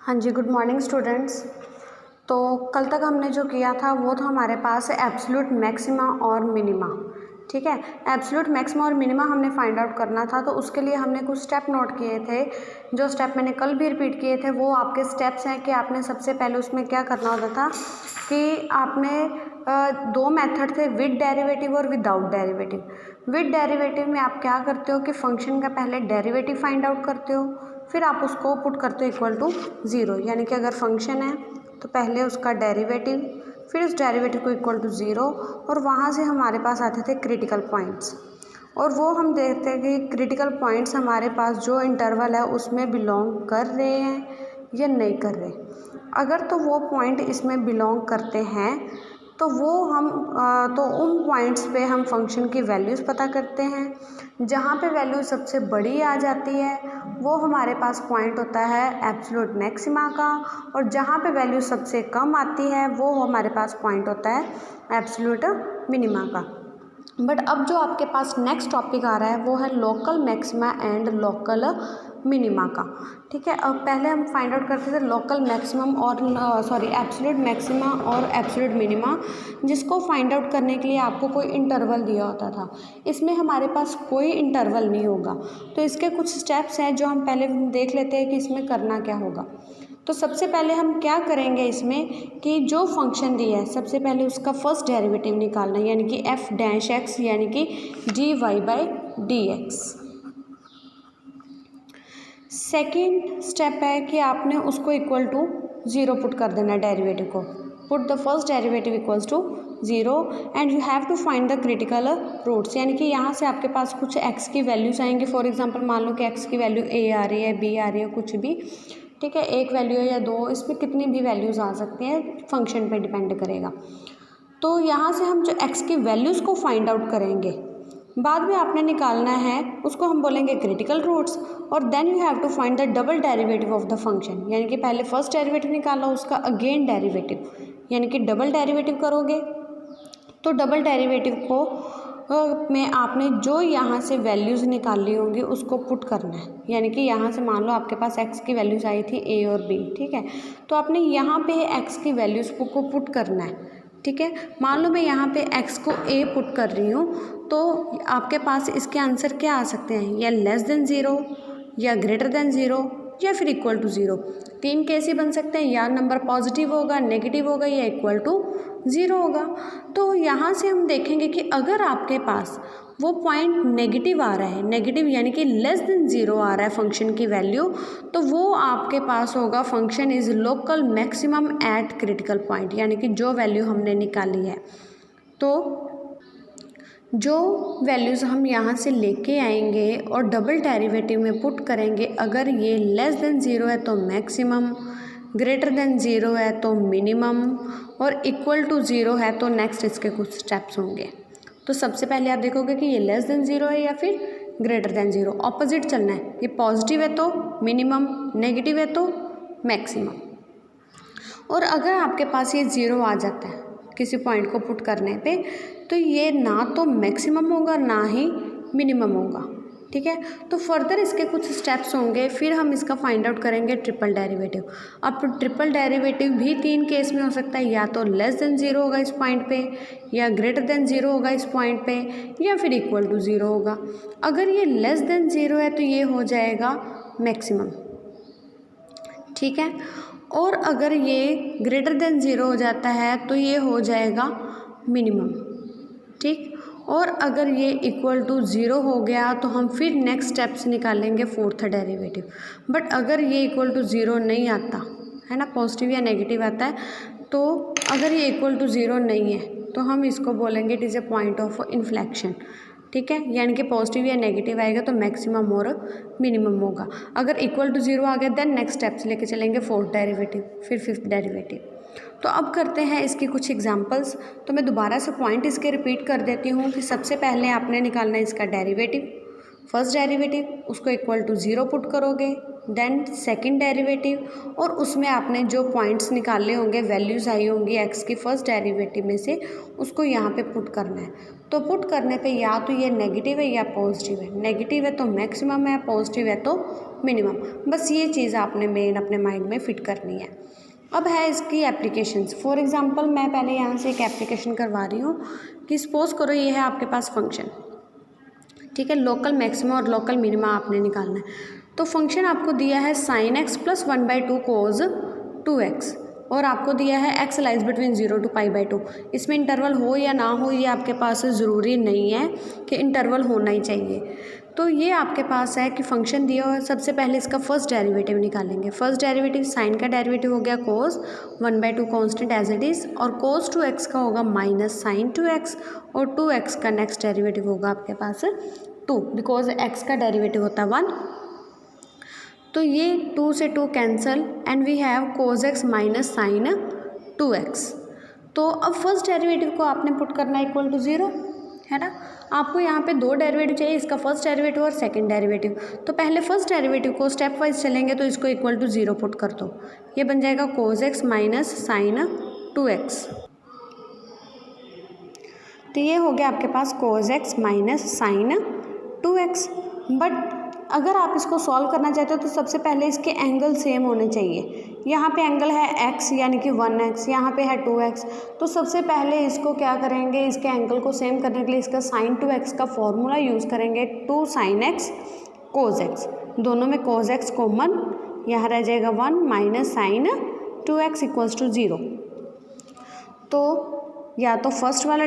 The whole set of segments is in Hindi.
हाँ जी, गुड मॉर्निंग स्टूडेंट्स। तो कल तक हमने जो किया था वो था हमारे पास एब्सोल्यूट मैक्सिमा और मिनिमा। ठीक है, एब्सोल्यूट मैक्सिमा और मिनिमा हमने फाइंड आउट करना था, तो उसके लिए हमने कुछ स्टेप नोट किए थे। जो स्टेप मैंने कल भी रिपीट किए थे वो आपके स्टेप्स हैं कि आपने सबसे पहले उसमें क्या करना होता था कि आपने दो मेथड थे, विद डेरिवेटिव और विदाउट डेरिवेटिव। विद डेरिवेटिव में आप क्या करते हो कि फंक्शन का पहले डेरिवेटिव फाइंड आउट करते हो, फिर आप उसको पुट करते हो इक्वल टू ज़ीरो। यानी कि अगर फंक्शन है तो पहले उसका डेरिवेटिव, फिर उस डेरिवेटिव को इक्वल टू ज़ीरो, और वहाँ से हमारे पास आते थे क्रिटिकल पॉइंट्स। और वो हम देखते हैं कि क्रिटिकल पॉइंट्स हमारे पास जो इंटरवल है उसमें बिलोंग कर रहे हैं या नहीं कर रहे। अगर तो वो पॉइंट इसमें बिलोंग करते हैं तो वो हम तो उन पॉइंट्स पे हम फंक्शन की वैल्यूज़ पता करते हैं। जहाँ पे वैल्यू सबसे बड़ी आ जाती है वो हमारे पास पॉइंट होता है एब्सोल्यूट मैक्सिमा का, और जहाँ पे वैल्यू सबसे कम आती है वो हमारे पास पॉइंट होता है एब्सोल्यूट मिनिमा का। बट अब जो आपके पास नेक्स्ट टॉपिक आ रहा है वो है local maxima and local minima का। ठीक है, अब पहले हम फाइंड आउट करते थे लोकल मैक्सिमम और एब्सोल्यूट मैक्सिमा और एब्सोल्यूट मिनिमा, जिसको फाइंड आउट करने के लिए आपको कोई इंटरवल दिया होता था। इसमें हमारे पास कोई इंटरवल नहीं होगा, तो इसके कुछ स्टेप्स हैं जो हम पहले देख लेते हैं कि इसमें करना क्या होगा। तो सबसे पहले हम क्या करेंगे इसमें कि जो फंक्शन दिया है सबसे पहले उसका फर्स्ट डेरिवेटिव निकालना है, यानी कि एफ डैश एक्स यानी कि d y by d x. Second step है कि आपने उसको इक्वल टू ज़ीरो पुट कर देना है डेरिवेटिव को। Put the first derivative equals to zero and you have to find the critical roots, यानी कि यहाँ से आपके पास कुछ एक्स की वैल्यूज़ आएंगी। फॉर एग्जांपल मान लो कि एक्स की वैल्यू ए आ रही है, बी आ रही है, कुछ भी। ठीक है, एक वैल्यू है या दो, इसमें कितनी भी वैल्यूज़ आ सकती हैं, फंक्शन पे डिपेंड करेगा। तो यहाँ से हम जो एक्स की वैल्यूज़ को फाइंड आउट करेंगे, बाद में आपने निकालना है उसको हम बोलेंगे क्रिटिकल रूट्स। और then you have to find the double derivative of the function, यानी कि पहले फर्स्ट डेरिवेटिव निकाला उसका अगेन डेरिवेटिव, यानी कि डबल डेरिवेटिव करोगे। तो डबल डेरिवेटिव को में आपने जो यहाँ से वैल्यूज़ निकाली होंगी उसको पुट करना है, यानी कि यहाँ से मान लो आपके पास एक्स की वैल्यूज़ आई थी ए और बी। ठीक है, तो आपने यहाँ पे एक्स की वैल्यूज़ को पुट करना है। ठीक है, मान लो मैं यहाँ पे x को a पुट कर रही हूँ, तो आपके पास इसके आंसर क्या आ सकते हैं, या लेस देन ज़ीरो, या ग्रेटर देन ज़ीरो, या फिर इक्वल टू ज़ीरो। तीन केस ही बन सकते हैं, या नंबर पॉजिटिव होगा, नेगेटिव होगा, या इक्वल टू ज़ीरो होगा। तो यहाँ से हम देखेंगे कि अगर आपके पास वो पॉइंट नेगेटिव आ रहा है, नेगेटिव यानी कि लेस देन ज़ीरो आ रहा है फंक्शन की वैल्यू, तो वो आपके पास होगा function is local maximum eight critical point, यानी कि जो वैल्यू हमने निकाली है। तो जो वैल्यूज़ हम यहाँ से लेके आएंगे और डबल डेरिवेटिव में पुट करेंगे, अगर ये लेस देन ज़ीरो है तो मैक्सिमम, ग्रेटर देन ज़ीरो है तो मिनिमम, और इक्वल टू ज़ीरो है तो नेक्स्ट इसके कुछ स्टेप्स होंगे। तो सबसे पहले आप देखोगे कि ये लेस देन ज़ीरो है या फिर ग्रेटर देन ज़ीरो, ऑपोजिट चलना है। ये पॉजिटिव है तो मिनिमम, नेगेटिव है तो मैक्सिमम। और अगर आपके पास ये ज़ीरो आ जाता है किसी पॉइंट को पुट करने पे, तो ये ना तो मैक्सिमम होगा ना ही मिनिमम होगा। ठीक है, तो फर्दर इसके कुछ स्टेप्स होंगे, फिर हम इसका फाइंड आउट करेंगे ट्रिपल डेरिवेटिव। अब ट्रिपल डेरिवेटिव भी तीन केस में हो सकता है, या तो लेस देन ज़ीरो होगा इस पॉइंट पे, या ग्रेटर देन ज़ीरो होगा इस पॉइंट पे, या फिर इक्वल टू ज़ीरो होगा। अगर ये लेस देन ज़ीरो है तो ये हो जाएगा मैक्सिमम। ठीक है, और अगर ये ग्रेटर देन ज़ीरो हो जाता है तो ये हो जाएगा मिनिमम। ठीक, और अगर ये इक्वल टू ज़ीरो हो गया तो हम फिर नेक्स्ट स्टेप्स निकालेंगे फोर्थ डेरिवेटिव। बट अगर ये इक्वल टू ज़ीरो नहीं आता है ना, पॉजिटिव या नेगेटिव आता है, तो अगर ये इक्वल टू ज़ीरो नहीं है तो हम इसको बोलेंगे it is a point of inflection. ठीक है, यानी कि पॉजिटिव या नेगेटिव आएगा तो मैक्सिमम और मिनिमम होगा। अगर इक्वल टू ज़ीरो आ गया देन नेक्स्ट स्टेप्स लेके चलेंगे फोर्थ डेरिवेटिव, फिर फिफ्थ डेरिवेटिव। तो अब करते हैं इसकी कुछ एग्जांपल्स। तो मैं दोबारा से पॉइंट इसके रिपीट कर देती हूँ कि सबसे पहले आपने निकालना है इसका डेरिवेटिव, फर्स्ट डेरिवेटिव उसको इक्वल टू 0 पुट करोगे, देन सेकंड डेरिवेटिव, और उसमें आपने जो पॉइंट्स निकाले होंगे, वैल्यूज़ आई होंगी एक्स की फर्स्ट डेरिवेटिव में से, उसको यहाँ पे पुट करना है। तो पुट करने पे या तो ये नेगेटिव है या पॉजिटिव है, नेगेटिव है तो मैक्सिमम है, पॉजिटिव है तो मिनिमम। बस ये चीज़ आपने मेन अपने माइंड में फिट करनी है। अब है इसकी एप्लीकेशंस। फॉर एग्जांपल मैं पहले यहाँ से एक एप्लीकेशन करवा रही हूँ कि सपोज करो ये है आपके पास फंक्शन, ठीक है, लोकल मैक्सिमम और लोकल मिनिमा आपने निकालना है। तो फंक्शन आपको दिया है sin x plus 1/2 cos 2x, और आपको दिया है x लाइज बिटवीन 0 to π/2। इसमें इंटरवल हो या ना हो ये आपके पास ज़रूरी नहीं है कि इंटरवल होना ही चाहिए। तो ये आपके पास है कि फंक्शन दिया हुआ है। सबसे पहले इसका फर्स्ट डेरिवेटिव निकालेंगे। फर्स्ट डेरिवेटिव साइन का डेरिवेटिव हो गया cos 1/2 constant as it is, और cos 2x का होगा माइनस साइन 2x, और 2x का नेक्स्ट डेरिवेटिव होगा आपके पास 2, बिकॉज x का डेरिवेटिव होता है 1। तो ये 2 से 2 cancel and we have cos x minus sine 2x। तो अब फर्स्ट डेरिवेटिव को आपने पुट करना इक्वल टू 0, है ना। आपको यहाँ पे 2 डेरिवेटिव चाहिए, इसका फर्स्ट डेरिवेटिव और सेकंड डेरिवेटिव। तो पहले फर्स्ट डेरिवेटिव को स्टेप वाइज चलेंगे, तो इसको इक्वल टू 0 पुट कर दो। ये बन जाएगा cos x minus sine 2x। तो ये हो गया आपके पास cos x minus sine 2x। But अगर आप इसको सॉल्व करना चाहते हो तो सबसे पहले इसके एंगल सेम होने चाहिए। यहाँ पे एंगल है x यानी कि 1x, यहाँ पे है 2x। तो सबसे पहले इसको क्या करेंगे, इसके एंगल को सेम करने के लिए इसका sin 2x का फॉर्मूला यूज़ करेंगे, 2 sin x cos x। दोनों में cos x कॉमन, यहाँ रह जाएगा 1 minus sine 2x equals to 0। तो या तो फर्स्ट वाला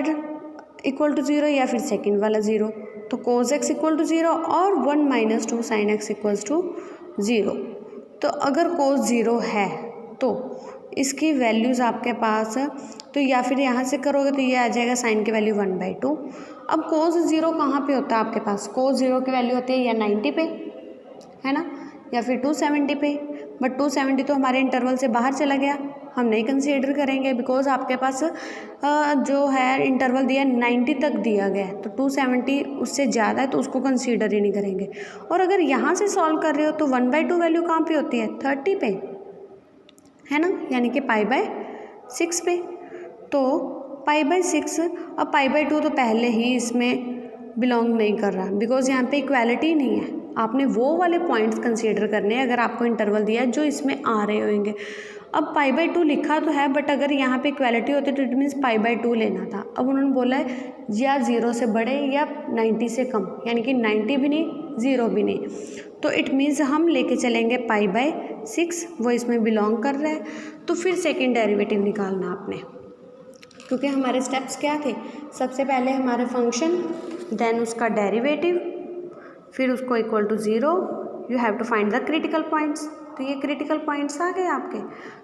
इक्वल टू 0 या फिर सेकंड वाला 0। तो cos x इक्वल टू 0 और 1 minus 2 sin x equals to 0। तो अगर cos 0 है तो इसकी वैल्यूज़ आपके पास, तो या फिर यहाँ से करोगे तो ये आ जाएगा साइन की वैल्यू 1/2। अब cos 0 कहाँ पे होता है आपके पास, cos 0 की वैल्यू होती है या 90 पे, है ना, या फिर 270 पे। बट 270 तो हमारे इंटरवल से बाहर चला गया, हम नहीं कंसीडर करेंगे, बिकॉज आपके पास जो है इंटरवल दिया 90 तक दिया गया है। तो 270 उससे ज़्यादा है तो उसको कंसीडर ही नहीं करेंगे। और अगर यहाँ से सॉल्व कर रहे हो तो 1/2 वैल्यू कहाँ पे होती है, 30 पे, है ना, यानी कि π/6 पे। तो π/6, अब π/2 तो पहले ही इसमें बिलोंग नहीं कर रहा, बिकॉज यहाँ पे इक्वालिटी नहीं है। आपने वो वाले पॉइंट्स कंसीडर करने हैं अगर आपको इंटरवल दिया जो इसमें आ रहे होंगे। अब π/2 लिखा तो है, बट अगर यहाँ पे इक्वालिटी होती तो इट मीन्स π/2 लेना था। अब उन्होंने बोला है या 0 से बड़े या 90 से कम, यानी कि 90 भी नहीं 0 भी नहीं। तो इट मीन्स हम लेके चलेंगे π/6, वो इसमें बिलोंग कर रहा है। तो फिर सेकेंड डेरिवेटिव निकालना आपने, क्योंकि हमारे स्टेप्स क्या थे, सबसे पहले हमारे फंक्शन, देन उसका डेरिवेटिव, फिर उसको equal to 0, you have to find the critical points. तो ये क्रिटिकल पॉइंट्स आ गए आपके।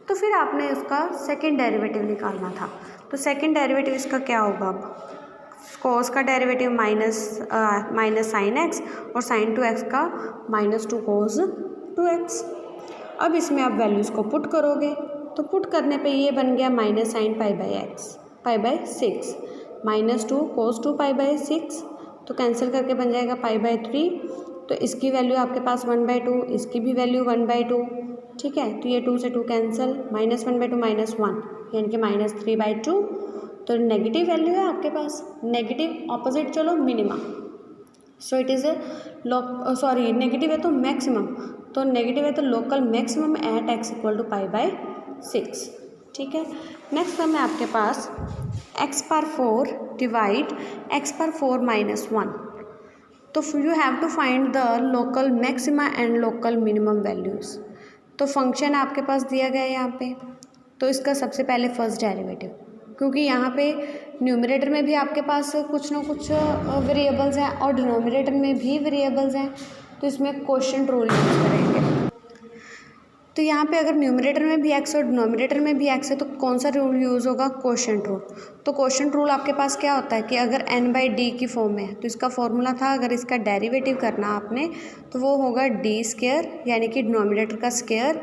तो फिर आपने उसका सेकंड डेरिवेटिव निकालना था। तो सेकंड डेरिवेटिव इसका क्या होगा, अब cos का डेरिवेटिव माइनस साइन x और साइन 2x का -2 cos 2x। अब इसमें आप वैल्यूज़ को पुट करोगे, तो पुट करने पे ये बन गया माइनस साइन π/6 -2 cos 2 π/6। तो कैंसिल करके बन जाएगा π/3। तो इसकी वैल्यू आपके पास 1/2, इसकी भी वैल्यू 1/2, ठीक है। तो ये 2 से 2 कैंसिल, -1/2 -1 यानी कि -3/2। तो नेगेटिव वैल्यू है आपके पास, नेगेटिव ऑपोजिट चलो minima. So it is negative है तो मैक्सिमम, तो नेगेटिव है तो local maximum at x equal to π/6, ठीक है। नेक्स्ट है आपके पास x⁴ डिवाइड x⁴ -1। तो you have to find the local maxima and local minimum values. तो फंक्शन आपके पास दिया गया है यहाँ पे, तो इसका सबसे पहले फर्स्ट डेरिवेटिव, क्योंकि यहाँ पे न्यूमरेटर में भी आपके पास कुछ ना कुछ वेरिएबल्स हैं और डिनोमिनेटर में भी वेरिएबल्स हैं, तो इसमें क्वोशिएंट रूल यूज़ करेंगे। तो यहाँ पे अगर न्यूमरेटर में भी x और डिनोमिनेटर में भी x है तो कौन सा रूल यूज़ होगा, क्वोशिएंट रूल। तो क्वोशिएंट रूल आपके पास क्या होता है कि अगर n/d की फॉर्म में है तो इसका फॉर्मूला था, अगर इसका डेरिवेटिव करना आपने तो वो होगा d², यानी कि डिनोमिनेटर का square,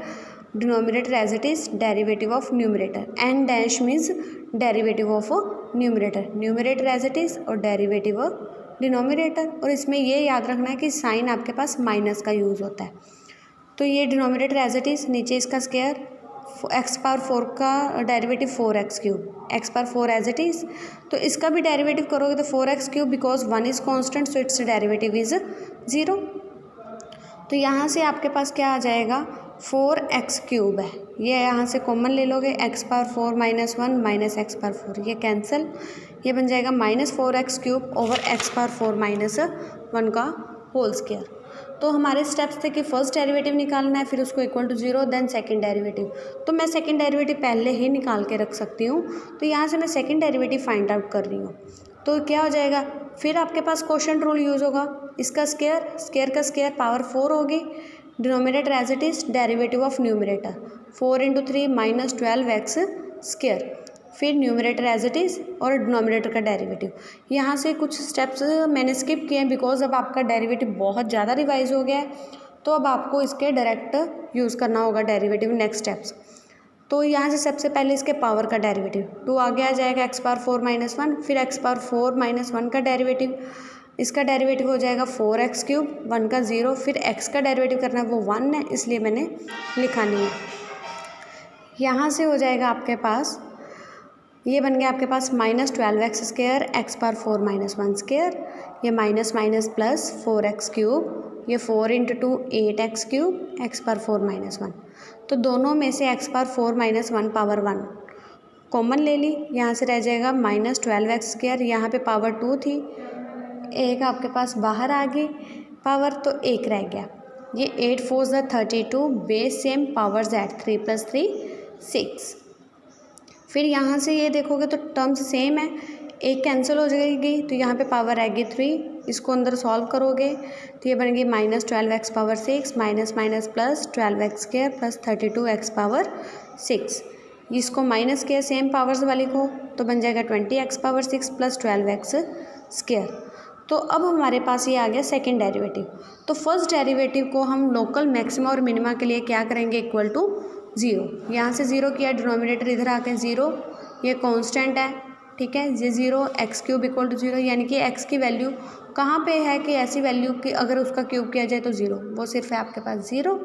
denominator as it is derivative of numerator, n dash means derivative of numerator, numerator as it is और डेरिवेटिव डिनोमिनेटर, और इसमें ये याद रखना है कि साइन आपके पास माइनस का यूज़ होता है। तो ये डिनोमिनेटर एज इट इज़, नीचे इसका स्क्वायर, एक्स पावर 4 का derivative 4x³ x power 4 as it is. तो इसका भी डेरिवेटिव करोगे तो 4x³ because 1 is constant so its derivative is 0। तो यहाँ से आपके पास क्या आ जाएगा, 4x³ है, ये यहाँ से कॉमन ले लोगे, x power 4 minus 1 minus x power 4 ये कैंसिल, ये बन जाएगा -4x³ over x power 4 minus 1 का होल स्क्वायर। तो हमारे स्टेप्स थे कि फर्स्ट डेरिवेटिव निकालना है, फिर उसको equal to 0, then second derivative. तो मैं सेकंड डेरिवेटिव पहले ही निकाल के रख सकती हूँ, तो यहाँ से मैं सेकंड डेरिवेटिव फाइंड आउट कर रही हूँ। तो क्या हो जाएगा, फिर आपके पास क्वोशंट रूल यूज़ होगा, इसका स्क्वायर का स्क्वायर पावर 4 होगी, denominator as it is, derivative of numerator 4 × 3 minus 12x², फिर न्यूमरेटर एज इट इज़ और डिनोमिनेटर का डेरिवेटिव। यहाँ से कुछ स्टेप्स मैंने स्किप किए हैं बिकॉज अब आपका डेरिवेटिव बहुत ज़्यादा रिवाइज हो गया है, तो अब आपको इसके डायरेक्ट यूज़ करना होगा डेरिवेटिव नेक्स्ट स्टेप्स। तो यहाँ से सबसे पहले इसके पावर का डेरिवेटिव 2 आगे आ जाएगा, एक्स पावर 4 माइनस 1, फिर एक्स पावर 4 माइनस 1 का डेरिवेटिव, इसका डेरिवेटिव हो जाएगा 4x³, 1 का 0, फिर x का डेरिवेटिव करना है वो 1 है इसलिए मैंने लिखा नहीं है। यहाँ से हो जाएगा आपके पास, ये बन गया आपके पास -12x², एक्स पावर 4 माइनस 1², ये माइनस माइनस प्लस 4x³, ये 4 × 2 8x³, एक्स पावर 4 माइनस 1। तो दोनों में से x power 4 minus 1 power 1 common ले ली, यहाँ से रह जाएगा -12x², यहाँ पे पावर 2 थी, एक आपके पास बाहर आ गई पावर, तो एक रह गया, ये 8 4 ज़ा 32, बेस सेम, पावर्स ऐड 3 + 3 6। फिर यहाँ से ये देखोगे तो टर्म्स सेम है, एक कैंसिल हो जाएगी तो यहाँ पे पावर आएगी 3, इसको अंदर सॉल्व करोगे तो ये बनेगी -12x power 6 minus minus plus 12x² plus 32x power 6, इसको माइनस किया सेम पावर्स वाली को तो बन जाएगा 20x पावर 6 प्लस 12x²। तो अब हमारे पास ये आ गया सेकंड डेरिवेटिव। तो फर्स्ट डेरिवेटिव को हम लोकल मैक्सिमा और मिनिमा के लिए क्या करेंगे, इक्वल टू 0, यहाँ से 0 किया, डिनोमिनेटर इधर आके 0, ये कांस्टेंट है, ठीक है, ये 0, x³ इक्वल टू 0, यानी कि x की वैल्यू कहाँ पे है कि ऐसी वैल्यू कि अगर उसका क्यूब किया जाए तो 0, वो सिर्फ है आपके पास 0।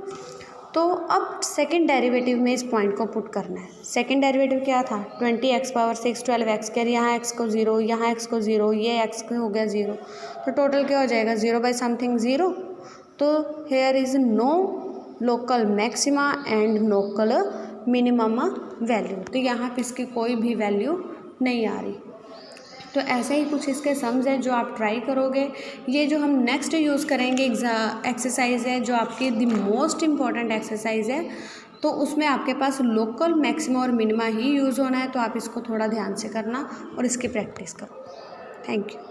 तो अब सेकंड डेरिवेटिव में इस पॉइंट को पुट करना है। सेकंड डेरिवेटिव क्या था, 20x पावर 6 12x², यहाँ x को 0, यहाँ x को 0, ये x हो गया 0, तो टोटल क्या हो जाएगा 0/समथिंग 0। तो here is no local maxima and local minimum value, तो यहाँ पे इसकी कोई भी वैल्यू नहीं आ रही। तो ऐसे ही कुछ इसके सम्स हैं जो आप ट्राई करोगे। ये जो हम नेक्स्ट यूज़ करेंगे एक्सरसाइज है जो आपकी द मोस्ट इम्पॉर्टेंट एक्सरसाइज है, तो उसमें आपके पास लोकल मैक्सिमा और मिनिमा ही यूज़ होना है, तो आप इसको थोड़ा ध्यान से करना और इसकी प्रैक्टिस करो। Thank you.